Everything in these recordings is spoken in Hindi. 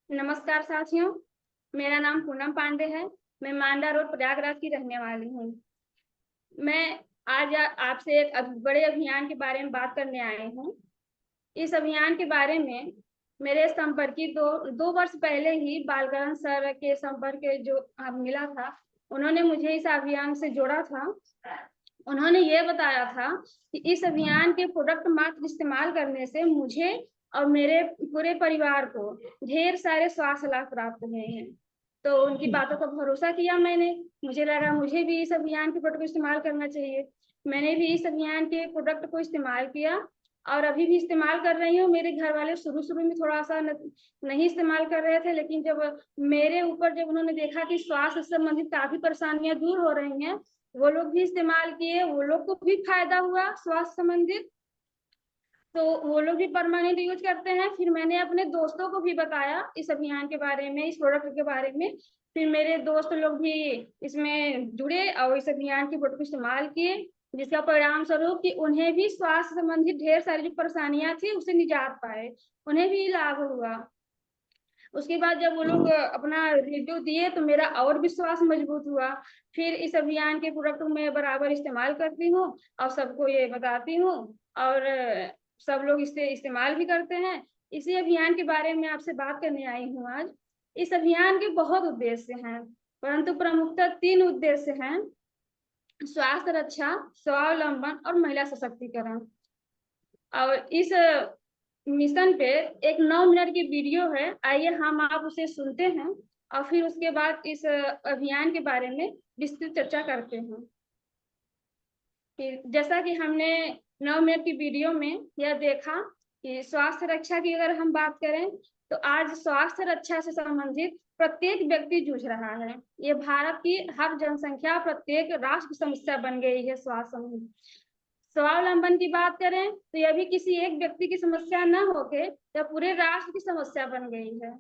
नमस्कार साथियों, मेरा नाम पूनम पांडे है। मैं मांडा रोड प्रयागराज की रहने वाली हूँ। मैं आज आपसे एक बड़े अभियान के बारे में बात करने आई हूँ। इस अभियान के बारे में मेरे संपर्की दो वर्ष पहले ही बालकरण सर के संपर्क जो मिला था, उन्होंने मुझे इस अभियान से जोड़ा था। उन्होंने ये बताया था कि इस अभियान के प्रोडक्ट मात्र इस्तेमाल करने से मुझे और मेरे पूरे परिवार को ढेर सारे स्वास्थ्य लाभ प्राप्त हुए हैं। तो उनकी बातों पर भरोसा किया मैंने। मुझे लगा मुझे भी इस अभियान के प्रोडक्ट को इस्तेमाल करना चाहिए। मैंने भी इस अभियान के प्रोडक्ट को इस्तेमाल किया और अभी भी इस्तेमाल कर रही हूँ। मेरे घर वाले शुरू शुरू में थोड़ा सा नहीं इस्तेमाल कर रहे थे, लेकिन जब उन्होंने देखा कि स्वास्थ्य से संबंधित काफी परेशानियां दूर हो रही हैं, वो लोग भी इस्तेमाल किए, वो लोग को भी फायदा हुआ स्वास्थ्य संबंधित। तो वो लोग भी परमानेंट यूज करते हैं। फिर मैंने अपने दोस्तों को भी बताया इस अभियान के बारे में, इस प्रोडक्ट के बारे में। फिर मेरे दोस्त लोग भी इसमें जुड़े और इस अभियान के प्रोडक्ट को इस्तेमाल किए, जिसका परिणाम स्वरूप कि उन्हें भी स्वास्थ्य संबंधित ढेर सारी जो परेशानियां थी उससे निजात पाए, उन्हें भी लाभ हुआ। उसके बाद जब वो लोग अपना रिव्यू दिए तो मेरा और विश्वास मजबूत हुआ। फिर इस अभियान के प्रोडक्ट मैं बराबर इस्तेमाल करती हूँ और सबको ये बताती हूँ, और सब लोग इससे इस्तेमाल भी करते हैं। इसी अभियान के बारे में आपसे बात करने आई हूँ आज। इस अभियान के बहुत उद्देश्य हैं, परंतु प्रमुखतः 3 उद्देश्य हैं: स्वास्थ्य रक्षा, स्वावलंबन और महिला सशक्तिकरण। और इस मिशन पे एक 9 मिनट की वीडियो है, आइए हम आप उसे सुनते हैं और फिर उसके बाद इस अभियान के बारे में विस्तृत चर्चा करते हैं। जैसा कि हमने 9 मिनट की वीडियो में यह देखा कि स्वास्थ्य रक्षा की अगर हम बात करें तो आज स्वास्थ्य रक्षा से संबंधित प्रत्येक व्यक्ति जूझ रहा है। ये भारत की हर जनसंख्या, प्रत्येक राष्ट्र की समस्या बन गई है स्वास्थ्य संबंधित। स्वावलंबन की बात करें तो यह भी किसी एक व्यक्ति की समस्या न होके यह पूरे राष्ट्र की समस्या बन गई है।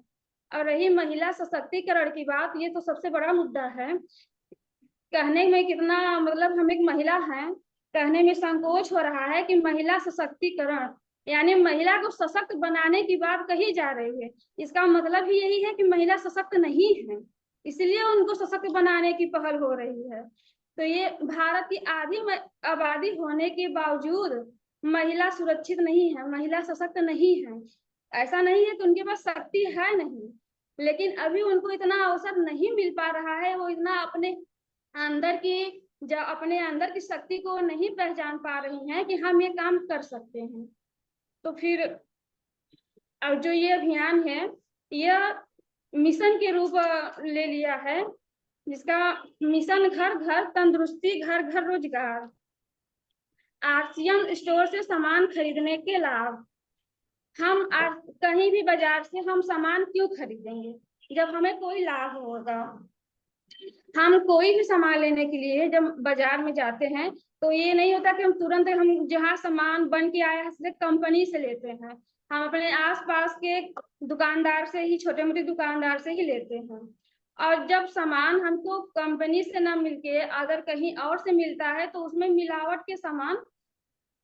और रही महिला सशक्तिकरण की बात, ये तो सबसे बड़ा मुद्दा है। कहने में कितना मतलब हम एक महिला हैं, कहने में संकोच हो रहा है कि महिला सशक्तिकरण यानी महिला को सशक्त बनाने की बात कही जा रही है। इसका मतलब ही यही है कि महिला सशक्त नहीं है, इसलिए उनको सशक्त बनाने की पहल हो रही है। तो ये भारत की आधी आबादी होने के बावजूद महिला सुरक्षित नहीं है, महिला सशक्त नहीं है। ऐसा नहीं है कि उनके पास शक्ति है नहीं, लेकिन अभी उनको इतना अवसर नहीं मिल पा रहा है। वो इतना अपने अंदर की शक्ति को नहीं पहचान पा रही हैं कि हम ये काम कर सकते हैं। तो फिर अब जो ये अभियान है, यह मिशन के रूप ले लिया है, जिसका मिशन घर घर तंदुरुस्ती, घर घर रोजगार। आरसीएम स्टोर से सामान खरीदने के लाभ। हम आज कहीं भी बाजार से हम सामान क्यों खरीदेंगे जब हमें कोई लाभ होगा। हम कोई भी सामान लेने के लिए जब बाजार में जाते हैं तो ये नहीं होता कि हम तुरंत हम जहाँ सामान बन के आया है कंपनी से लेते हैं। हम अपने आसपास के दुकानदार से ही, छोटे मोटे दुकानदार से ही लेते हैं। और जब सामान हमको कंपनी से ना मिलके अगर कहीं और से मिलता है तो उसमें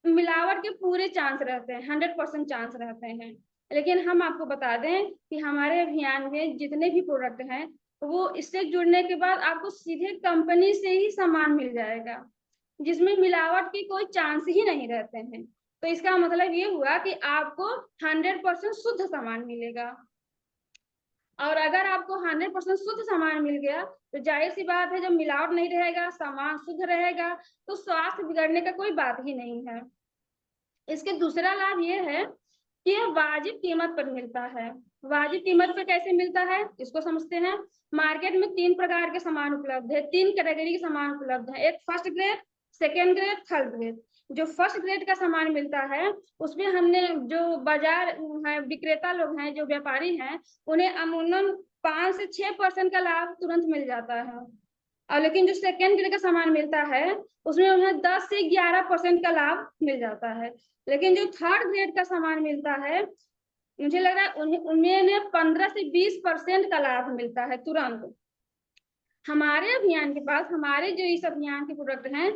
मिलावट के पूरे चांस रहते हैं, 100% चांस रहते हैं। लेकिन हम आपको बता दें कि हमारे अभियान में जितने भी प्रोडक्ट हैं वो इससे जुड़ने के बाद आपको सीधे कंपनी से ही सामान मिल जाएगा, जिसमें मिलावट की कोई चांस ही नहीं रहते हैं। तो इसका मतलब ये हुआ कि आपको 100% शुद्ध सामान मिलेगा। और अगर आपको 100% शुद्ध सामान मिल गया तो जाहिर सी बात है, जब मिलावट नहीं रहेगा, सामान शुद्ध रहेगा, तो स्वास्थ्य बिगड़ने का कोई बात ही नहीं है। इसके दूसरा लाभ ये है कि यह वाजिब कीमत पर मिलता है। वाजिब कीमत पर कैसे मिलता है इसको समझते हैं। मार्केट में 3 प्रकार के सामान उपलब्ध है, 3 कैटेगरी के सामान उपलब्ध है। एक first grade, second grade, third grade. जो फर्स्ट ग्रेड का सामान मिलता है उसमें हमने जो बाजार है, विक्रेता लोग हैं, जो व्यापारी हैं, उन्हें अमूमन 5 से 6% का लाभ तुरंत मिल जाता है। और लेकिन जो सेकेंड ग्रेड का सामान मिलता है उसमें उन्हें 10 से 11% का लाभ मिल जाता है। लेकिन जो थर्ड ग्रेड का सामान मिलता है, मुझे लग रहा है उन्हें 15 से 20% का लाभ मिलता है तुरंत। हमारे अभियान के पास, हमारे जो इस अभियान के प्रोडक्ट हैं,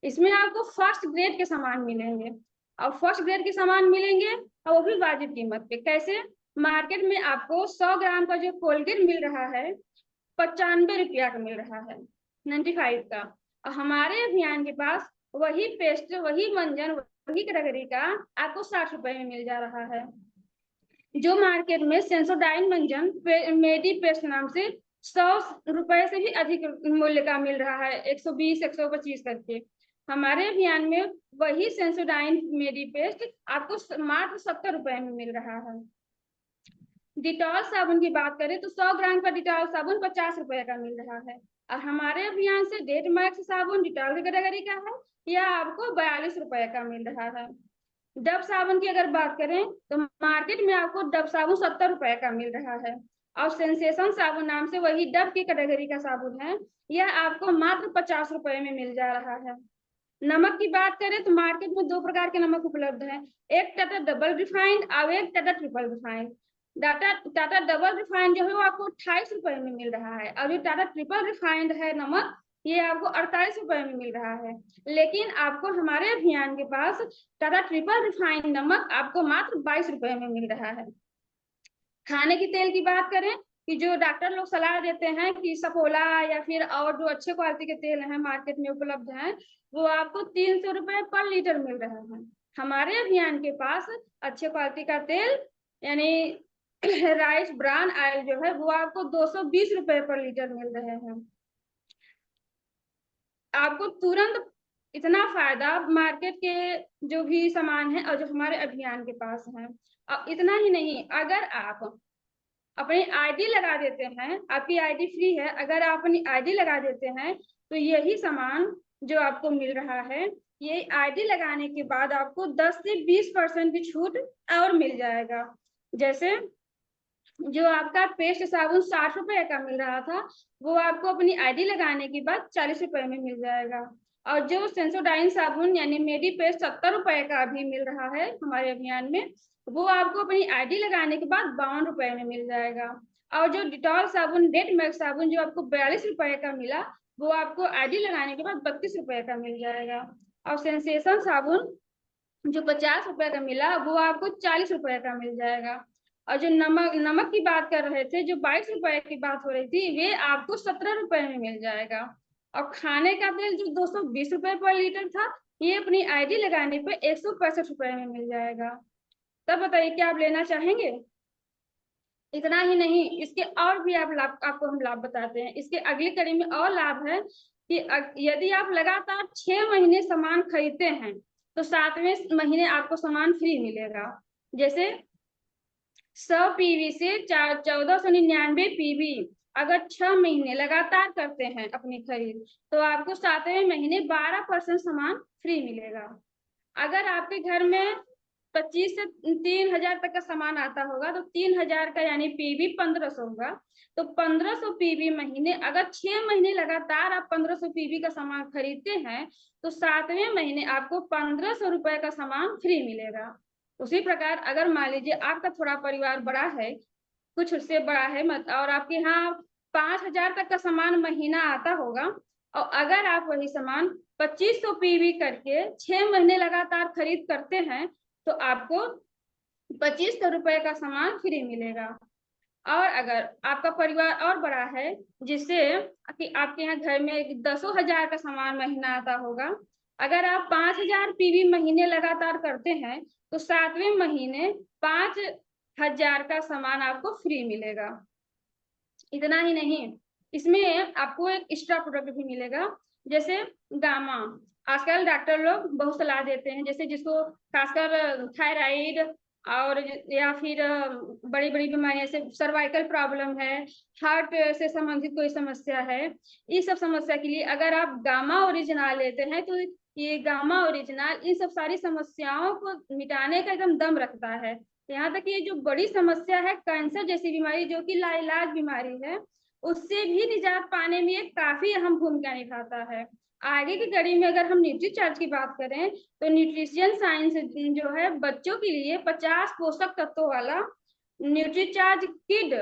इसमें आपको फर्स्ट ग्रेड के सामान मिलेंगे। और फर्स्ट ग्रेड के सामान मिलेंगे और वो भी वाजिब कीमत पे। कैसे? मार्केट में आपको 100 ग्राम का जो कोलगेट मिल रहा है 95 रुपया का मिल रहा है, 95 का। और हमारे अभियान के पास वही पेस्ट, वही मंजन, वही कैटेगरी का आपको 60 रुपए में मिल जा रहा है। जो मार्केट में सेंसोडाइन मंजन मेडी पेस्ट नाम से 100 रुपए से भी अधिक मूल्य का मिल रहा है, 120 125 करके। हमारे अभियान में वही सेंसोडाइन मेडी पेस्ट आपको मात्र 70 रुपए में मिल रहा है। डिटॉल साबुन की बात करें तो 100 ग्राम का डिटॉल साबुन 50 रुपए का मिल रहा है। और हमारे अभियान से डेट मैक्स साबुन डिटॉल की कैटेगरी का है, यह आपको 42 रुपए का मिल रहा है। डब साबुन की अगर बात करें तो मार्केट में आपको डब साबुन 70 रुपए का मिल रहा है। और सेंसेशन साबुन नाम से वही डब की कैटेगरी का साबुन है, यह आपको मात्र 50 रुपए में मिल जा रहा है। नमक की बात करें तो मार्केट में 2 प्रकार के नमक उपलब्ध है, एक टाटा डबल रिफाइंड और एक Tata triple refined. Tata double refined जो है वो आपको 28 रुपए में मिल रहा है, और जो टाटा ट्रिपल रिफाइंड है नमक, ये आपको 48 रुपए में मिल रहा है। लेकिन आपको हमारे अभियान के पास टाटा ट्रिपल रिफाइंड नमक आपको मात्र 22 रुपए में मिल रहा है। खाने की तेल की बात करें कि जो डॉक्टर लोग सलाह देते हैं कि सफोला या फिर और जो अच्छे क्वालिटी के तेल हैं मार्केट में उपलब्ध हैं, वो आपको 300 रुपए पर लीटर मिल रहे हैं। हमारे अभियान के पास अच्छे क्वालिटी का तेल यानी राइस ब्रान ऑयल जो है वो आपको 220 रुपए पर लीटर मिल रहे हैं। आपको तुरंत इतना फायदा मार्केट के जो भी सामान है और जो हमारे अभियान के पास है। और इतना ही नहीं, अगर आप अपनी आईडी लगा देते हैं, आपकी आईडी फ्री है, अगर आप अपनी आईडी लगा देते हैं तो यही सामान जो आपको मिल रहा है, ये आईडी लगाने के बाद आपको 10 से 20% की छूट और मिल जाएगा। जैसे जो आपका पेस्ट साबुन 60 रुपए का मिल रहा था, वो आपको अपनी आईडी लगाने के बाद 40 रुपए में मिल जाएगा। और जो सेंसोडाइन साबुन यानी मेडी पेस्ट 70 रुपए का भी मिल रहा है हमारे अभियान में, वो आपको अपनी आईडी लगाने के बाद 52 रुपए में मिल जाएगा। और जो डिटॉल साबुन डेट मैक्स साबुन जो आपको 42 रुपए का मिला, वो आपको आईडी लगाने के बाद 32 रुपए का मिल जाएगा। और सेंसेशन साबुन जो 50 रुपए का मिला, वो आपको 40 रुपए का मिल जाएगा। और जो नमक की बात कर रहे थे, जो 22 रुपए की बात हो रही थी, वे आपको 17 रुपए में मिल जाएगा। और खाने का तेल जो 220 रुपए पर लीटर था, ये अपनी आईडी लगाने पे 165 रुपए में मिल जाएगा। तब बताइए क्या आप लेना चाहेंगे? इतना ही नहीं, इसके और भी आपको हम लाभ बताते हैं। इसके अगली कड़ी में और लाभ है कि यदि आप लगातार 6 महीने सामान खरीदते हैं तो 7वें महीने आपको सामान फ्री मिलेगा। जैसे 100 पीवी से 1499 पीवी अगर 6 महीने लगातार करते हैं अपनी खरीद, तो आपको 7वें महीने 12% सामान फ्री मिलेगा। अगर आपके घर में 25 से 3000 तक का सामान आता होगा तो 3000 का यानी पीवी 1500 होगा। तो 1500 पीवी महीने, अगर 6 महीने लगातार आप 1500 पीवी का सामान खरीदते हैं तो 7वें महीने आपको 1500 रुपए का सामान फ्री मिलेगा। उसी प्रकार अगर मान लीजिए आपका थोड़ा परिवार बड़ा है, कुछ उससे बड़ा है मत, और आपके यहाँ 5000 तक का सामान महीना आता होगा, और अगर आप वही सामान 2500 पीवी करके 6 महीने लगातार खरीद करते हैं तो आपको 2500 रुपए का सामान फ्री मिलेगा। और अगर आपका परिवार और बड़ा है, जिससे कि आपके यहाँ घर में 10,000 का सामान महीना आता होगा, अगर आप 5000 पीवी महीने लगातार करते हैं तो 7वें महीने 5000 का सामान आपको फ्री मिलेगा। इतना ही नहीं, इसमें आपको एक एक्स्ट्रा प्रोडक्ट भी मिलेगा। जैसे गामा, आजकल डॉक्टर लोग बहुत सलाह देते हैं, जैसे जिसको खासकर थायराइड और या फिर बड़ी बड़ी बीमारियां जैसे सर्वाइकल प्रॉब्लम है, हार्ट से संबंधित कोई समस्या है, इस सब समस्या के लिए अगर आप गामा ओरिजिनल लेते हैं तो ये गामा ओरिजिनल इन सब सारी समस्याओं को मिटाने का एकदम दम रखता है। यहाँ तक ये जो बड़ी समस्या है कैंसर जैसी बीमारी, जो कि लाइलाज बीमारी है, उससे भी निजात पाने में एक काफी अहम भूमिका निभाता है। आगे की कड़ी में अगर हम न्यूट्रीचार्ज की बात करें तो न्यूट्रिशन साइंस जो है बच्चों के लिए 50 पोषक तत्वों वाला न्यूट्रीचार्ज किड,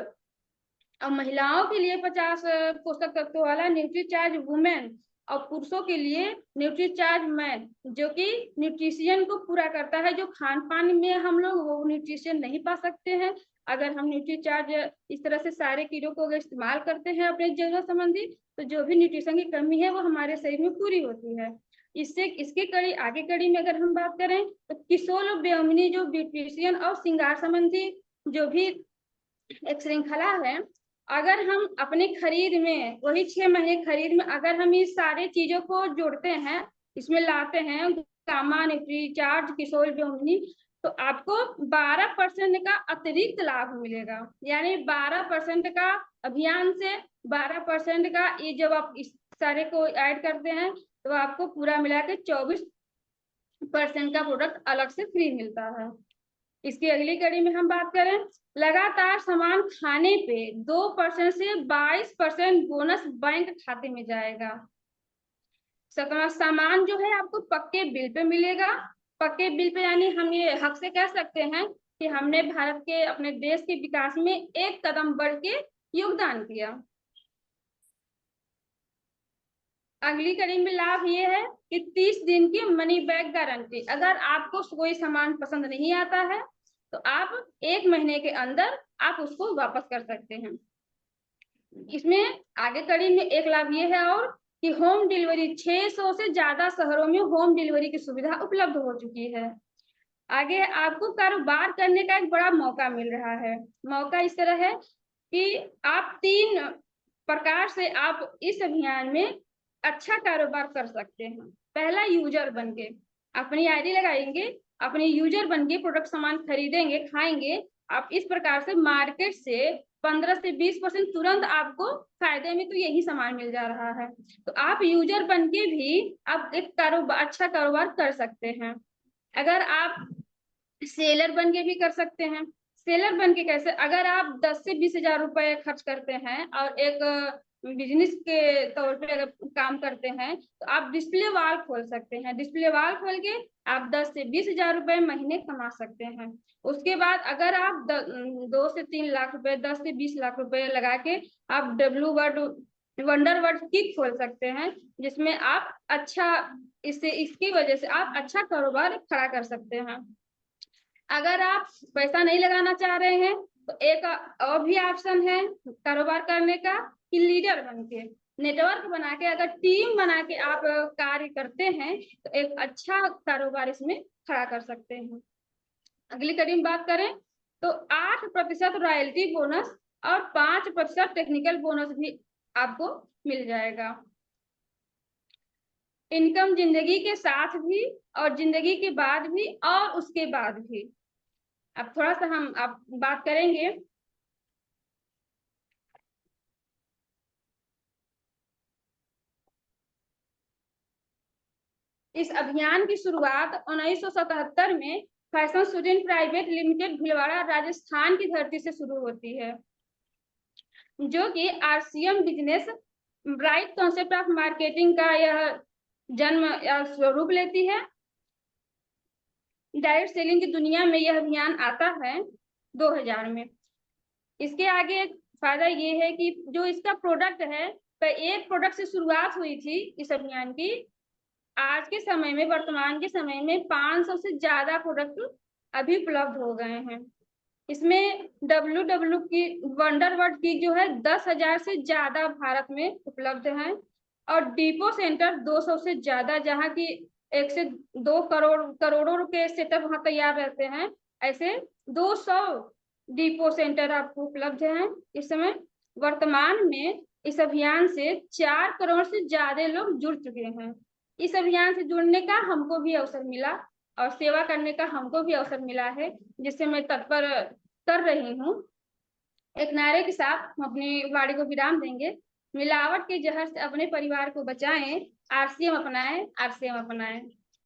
और महिलाओं के लिए 50 पोषक तत्वों वाला न्यूट्रीचार्ज वुमेन, और पुरुषों के लिए न्यूट्रीचार्ज मैन, जो कि न्यूट्रिशन को पूरा करता है, जो खान पान में हम लोग वो न्यूट्रिशन नहीं पा सकते हैं, अगर हम न्यूट्रीचार्ज इस तरह से सारे कीड़ों को अगर इस्तेमाल करते हैं अपने जरूरत संबंधी, तो जो भी न्यूट्रिशन की कमी है वो हमारे शरीर में पूरी होती है। इससे इसके कड़ी आगे कड़ी में अगर हम बात करें तो किशोर और बेओमनी जो ब्यूटिशियन और श्रृंगार संबंधी जो भी एक श्रृंखला है, अगर हम अपने खरीद में वही 6 महीने खरीद में अगर हम इस सारे चीजों को जोड़ते हैं, इसमें लाते हैं गामा, न्यूट्रीचार्ज, किशोर बेओमनी, तो आपको 12% का अतिरिक्त लाभ मिलेगा। यानी 12% का अभियान से 12% का ये जब आप इस सारे को ऐड करते हैं तो आपको पूरा मिला के 24% का प्रोडक्ट अलग से फ्री मिलता है। इसकी अगली कड़ी में हम बात करें, लगातार सामान खाने पे 2% से 22% बोनस बैंक खाते में जाएगा। सतवां, सामान जो है आपको पक्के बिल पे मिलेगा। पक्के बिल पे यानी हम ये हक से कह सकते हैं कि हमने भारत के अपने देश के विकास में एक कदम बढ़ के योगदान किया। अगली कड़ी में लाभ ये है कि 30 दिन की मनी बैक गारंटी। अगर आपको कोई सामान पसंद नहीं आता है तो आप 1 महीने के अंदर आप उसको वापस कर सकते हैं। इसमें आगे कड़ी में एक लाभ ये है और कि होम डिलीवरी 600 से ज्यादा शहरों में होम डिलीवरी की सुविधा उपलब्ध हो चुकी है। आगे आपको कारोबार करने का एक बड़ा मौका मिल रहा है। मौका इस तरह है कि आप 3 प्रकार से आप इस अभियान में अच्छा कारोबार कर सकते हैं। पहला, यूजर बनके अपनी आईडी लगाएंगे, अपने यूजर बनके प्रोडक्ट सामान खरीदेंगे, खाएंगे। आप इस प्रकार से मार्केट से 15 से 20% तुरंत आपको फायदे में तो यही सामान मिल जा रहा है। तो आप यूजर बनके भी आप एक कारोबार, अच्छा कारोबार कर सकते हैं। अगर आप सेलर बन के भी कर सकते हैं। सेलर बन के कैसे, अगर आप 10 से 20 हजार रुपए खर्च करते हैं और एक बिजनेस के तौर पे अगर काम करते हैं तो आप डिस्प्ले वॉल खोल सकते हैं। डिस्प्ले वॉल खोल के आप 10 से 20 हजार रुपए महीने कमा सकते हैं। उसके बाद अगर आप 2 से 3 लाख रुपए, 10 से 20 लाख रुपए लगा के आप वंडर वर्ड किक खोल सकते हैं, जिसमें आप अच्छा इसकी वजह से आप अच्छा कारोबार खड़ा कर सकते हैं। अगर आप पैसा नहीं लगाना चाह रहे हैं तो एक और भी ऑप्शन है कारोबार करने का कि लीडर बन के, नेटवर्क बना के, अगर टीम बना के आप कार्य करते हैं तो एक अच्छा कारोबार इसमें खड़ा कर सकते हैं। अगली कड़ी में बात करें तो 8% रॉयल्टी बोनस और 5% टेक्निकल बोनस भी आपको मिल जाएगा। इनकम जिंदगी के साथ भी और जिंदगी के बाद भी और उसके बाद भी। अब थोड़ा सा हम अब बात करेंगे इस अभियान की शुरुआत 1977 में fashion student private limited Bhilwara Rajasthan की धरती से शुरू होती है, जो कि RCM business bright concept of marketing का यह जन्म या स्वरूप लेती है। डायरेक्ट सेलिंग की दुनिया में यह अभियान आता है 2000 में। इसके आगे फायदा ये है कि जो इसका प्रोडक्ट है, तो एक प्रोडक्ट से शुरुआत हुई थी इस अभियान की। आज के समय में, वर्तमान के समय में 500 से ज्यादा प्रोडक्ट अभी उपलब्ध हो गए हैं। इसमें WW की वंडर वर्ड की जो है 10,000 से ज्यादा भारत में उपलब्ध है और डिपो सेंटर 200 से ज्यादा, जहाँ की 1 से 2 करोड़ों रुपए सेटअप वहां तैयार रहते हैं। ऐसे 200 डिपो सेंटर आपको उपलब्ध हैं इस समय। वर्तमान में इस अभियान से 4 करोड़ से ज्यादा लोग जुड़ चुके हैं। इस अभियान से जुड़ने का हमको भी अवसर मिला और सेवा करने का हमको भी अवसर मिला है, जिससे मैं तत्पर कर रही हूँ। एक नारे के साथ हम अपनी वाणी को विराम देंगे। मिलावट के जहर से अपने परिवार को बचाएं, आरसीएम अपनाएं, आरसीएम अपनाएं।